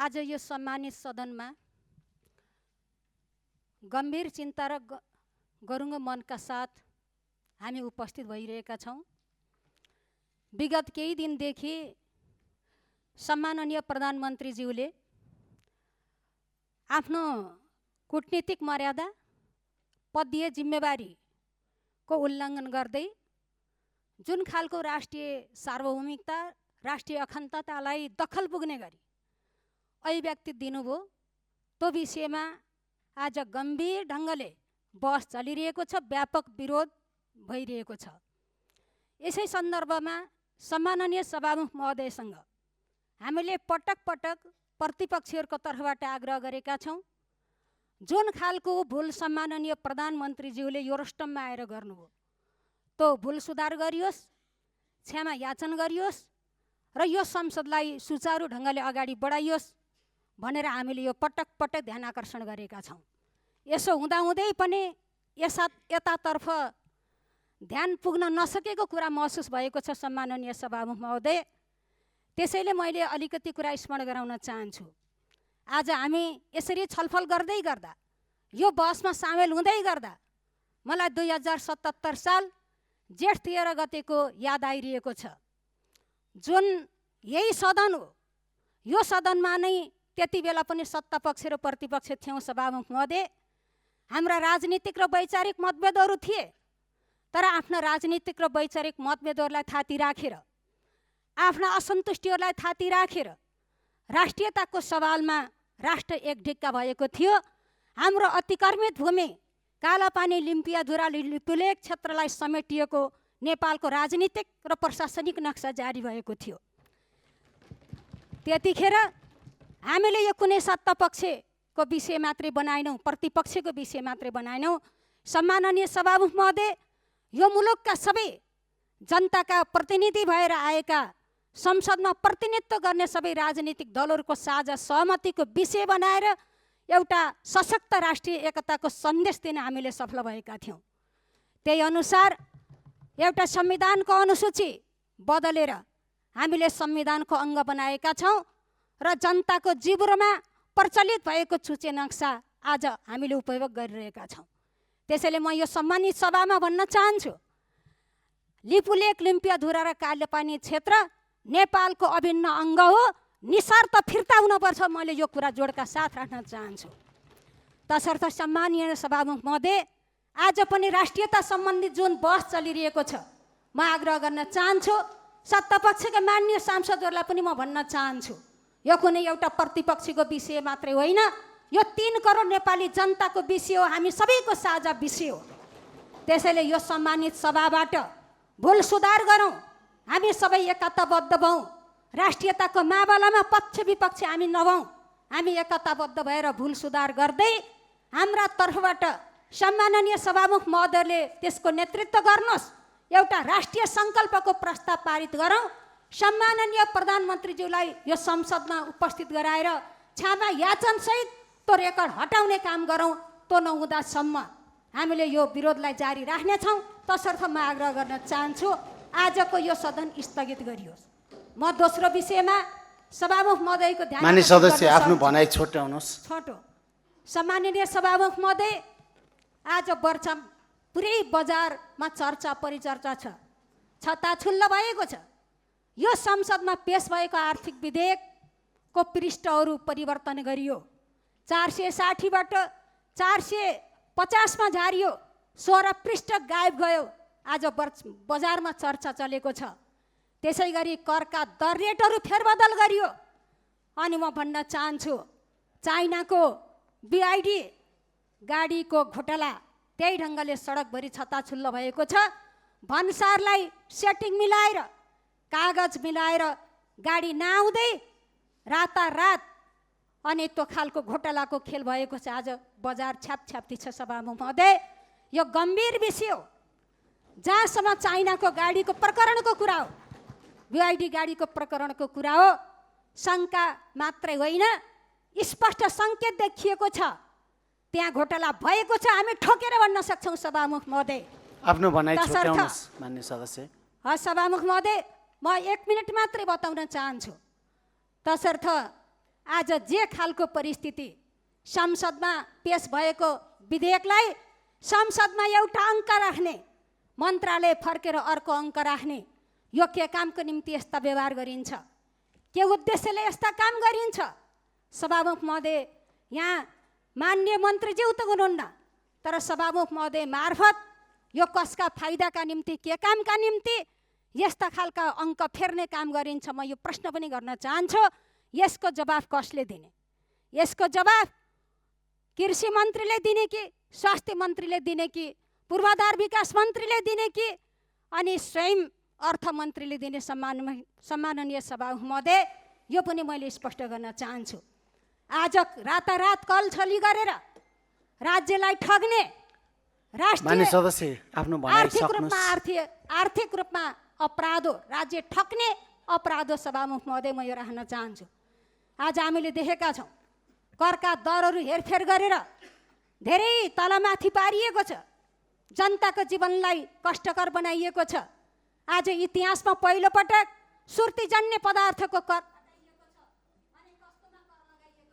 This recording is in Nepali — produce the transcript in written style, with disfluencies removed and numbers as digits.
आज यो सम्मानित सदनमा गम्भीर चिन्ता र गरुङ्ग मनका साथ हामी उपस्थित भइरहेका छौँ। विगत केही दिनदेखि सम्माननीय प्रधानमन्त्रीज्यूले आफ्नो कूटनीतिक मर्यादा, पदीय जिम्मेवारीको उल्लङ्घन गर्दै जुन खालको राष्ट्रिय सार्वभौमिकता, राष्ट्रिय अखण्डतालाई दखल पुग्ने गरी अभिव्यक्ति दिनुभयो, त्यो विषयमा आज गम्भीर ढङ्गले बहस चलिरहेको छ, व्यापक विरोध भइरहेको छ। यसै सन्दर्भमा सम्माननीय सभामुख महोदयसँग हामीले पटक पटक प्रतिपक्षीहरूको तर्फबाट आग्रह गरेका छौँ। जुन खालको भुल सम्माननीय प्रधानमन्त्रीज्यूले यो रोस्टममा आएर गर्नुभयो, त्यो भुल सुधार गरियोस्, क्षमा याचन गरियोस् र यो संसदलाई सुचारू ढङ्गले अगाडि बढाइयोस् भनेर हामीले यो पटक पटक ध्यान आकर्षण गरेका छौँ। यसो हुँदाहुँदै पनि यतातर्फ ध्यान पुग्न नसकेको कुरा महसुस भएको छ सम्माननीय सभामुख महोदय। त्यसैले मैले अलिकति कुरा स्मरण गराउन चाहन्छु। आज हामी यसरी छलफल गर्दै गर्दा, यो बहसमा सामेल हुँदै गर्दा मलाई 2077 साल जेठ 13 गतेको याद आइरहेको छ। जुन यही सदन हो, यो सदनमा नै त्यति बेला पनि सत्तापक्ष र प्रतिपक्ष थियौँ सभामुख महोदय। हाम्रा राजनीतिक र वैचारिक मतभेदहरू थिए, तर आफ्ना राजनीतिक र वैचारिक मतभेदहरूलाई थाती राखेर, आफ्ना असन्तुष्टिहरूलाई थाती राखेर राष्ट्रियताको सवालमा राष्ट्र एकढिक्का भएको थियो। हाम्रो अतिक्रमित भूमि कालापानी, लिम्पियाधुरा, लिपुलेक क्षेत्रलाई समेटिएको नेपालको राजनीतिक र प्रशासनिक नक्सा जारी भएको थियो। त्यतिखेर हामीले यो कुनै सत्तापक्षको विषय मात्रै बनाएनौँ, प्रतिपक्षको विषय मात्रै बनाएनौँ। सम्माननीय सभामुख महोदय, यो मुलुकका सबै जनताका प्रतिनिधि भएर आएका, संसदमा प्रतिनिधित्व गर्ने सबै राजनीतिक दलहरूको साझा सहमतिको विषय बनाएर एउटा सशक्त राष्ट्रिय एकताको सन्देश दिन हामीले सफल भएका थियौँ। त्यही अनुसार एउटा संविधानको अनुसूची बदलेर हामीले संविधानको अङ्ग बनाएका छौँ र जनताको जिब्रोमा प्रचलित भएको चुचे नक्सा आज हामीले उपयोग गरिरहेका छौँ। त्यसैले म यो सम्मानित सभामा भन्न चाहन्छु, लिपुलेक, लिम्पियाधुरा र कालापानी क्षेत्र नेपालको अभिन्न अङ्ग हो, निशर्त फिर्ता हुनुपर्छ। मैले यो कुरा जोडका साथ राख्न चाहन्छु। तसर्थ सम्मानीय सभामुख महोदय, आज पनि राष्ट्रियता सम्बन्धी जुन बहस चलिरहेको छ, म आग्रह गर्न चाहन्छु, सत्तापक्षका माननीय सांसदहरूलाई पनि म भन्न चाहन्छु, यो कुनै एउटा प्रतिपक्षको विषय मात्रै होइन, यो 3 करोड नेपाली जनताको विषय हो, हामी सबैको साझा विषय हो। त्यसैले यो सम्मानित सभाबाट भुल सुधार गरौँ, हामी सबै एकताबद्ध भयौँ, राष्ट्रियताको मावलामा पक्ष विपक्ष हामी नभौँ, हामी एकताबद्ध भएर भुल सुधार गर्दै हाम्रा तर्फबाट सम्माननीय सभामुख महोदयले त्यसको नेतृत्व गर्नुहोस्, एउटा राष्ट्रिय सङ्कल्पको प्रस्ताव पारित गरौँ, सम्माननीय प्रधानमन्त्रीज्यूलाई यो संसदमा उपस्थित गराएर क्षमा याचनसहित त्यो रेकर्ड हटाउने काम गरौँ। त्यो नहुँदासम्म हामीले यो विरोधलाई जारी राख्नेछौँ। तसर्थ म आग्रह गर्न चाहन्छु, आजको यो सदन स्थगित गरियोस्। म दोस्रो विषयमा सभामुख महोदयको ध्यान, माननीय सदस्य आफ्नो भनाइ छोटाउनुहोस्। छोटो सम्माननीय सभामुख महोदय, आज बर्छम पुरै बजारमा चर्चा परिचर्चा छ, छताछुल्ल भएको छ। यो संसदमा पेश भएको आर्थिक विधेयकको पृष्ठहरू परिवर्तन गरियो, 460बाट 450मा झारियो, 16 पृष्ठ गायब गयो। आज बजारमा चर्चा चलेको छ। त्यसै गरी करका दर रेटहरू फेरबदल गरियो। अनि म भन्न चाहन्छु, चाइनाको BYD गाडीको घोटाला त्यही ढङ्गले सडकभरि छताछुल्ल भएको छ। भन्सारलाई सेटिङ मिलाएर, कागज मिलाएर गाडी नआउँदै रातारात अनि त्यो खालको घोटालाको खेल भएको छ। आज बजार छ्यापछ्याप्ती छ। सभामुख महोदय, यो गम्भीर विषय हो। जहाँसम्म चाइनाको गाडीको प्रकरणको कुरा हो, BYD गाडीको प्रकरणको कुरा हो, शङ्का मात्रै होइन, स्पष्ट सङ्केत देखिएको छ त्यहाँ घोटाला भएको छ। हामी ठोकेर भन्न सक्छौँ सभामुख महोदय। आफ्नो भनाइ छोटाउनुहोस् माननीय सदस्य। सभामुख महोदय, म 1 मिनट मात्रै बताउन चाहन्छु। तसर्थ आज जे खालको परिस्थिति संसदमा पेश भएको विधेयकलाई संसदमा एउटा अङ्क राख्ने, मन्त्रालय फर्केर अर्को अङ्क राख्ने, यो के कामको निम्ति यस्ता व्यवहार गरिन्छ, के उद्देश्यले यस्ता काम गरिन्छ? सभामुख महोदय, यहाँ माननीय मन्त्रीज्यू त हुनुहुन्न, तर सभामुख महोदय मार्फत यो कसका फाइदाका निम्ति, के कामका निम्ति यस्ता खालका अङ्क फेर्ने काम गरिन्छ? म यो प्रश्न पनि गर्न चाहन्छु। यसको जवाफ कसले दिने? यसको जवाफ कृषि मन्त्रीले दिने कि स्वास्थ्य मन्त्रीले दिने कि पूर्वाधार विकास मन्त्रीले दिने कि अनि स्वयं अर्थमन्त्रीले दिने? सम्माननीय सभामुख महोदय, यो पनि मैले स्पष्ट गर्न चाहन्छु। आज रातारात कलछली गरेर राज्यलाई ठग्ने, मान्य सदस्य आफ्नो भनाइ सक्नुहोस्। आर्थिक रूपमा अपराधो, राज्य ठग्ने अपराधो सभामुख महोदय, म यो राख्न चाहन्छु। आज हामीले देखेका छौँ करका दरहरू हेरफेर गरेर धेरै तलमाथि पारिएको छ, जनताको जीवनलाई कष्टकर बनाइएको छ। आज इतिहासमा पहिलोपटक सुर्तीजन्य पदार्थको कर